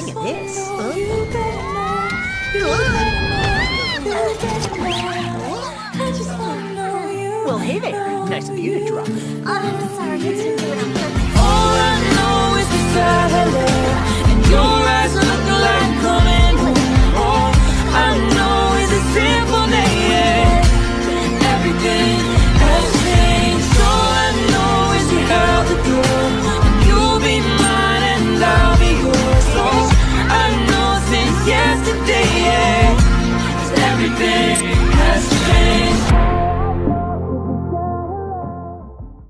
hang of this. Well, hey there. Nice of you to drop it. I'm sorry, it's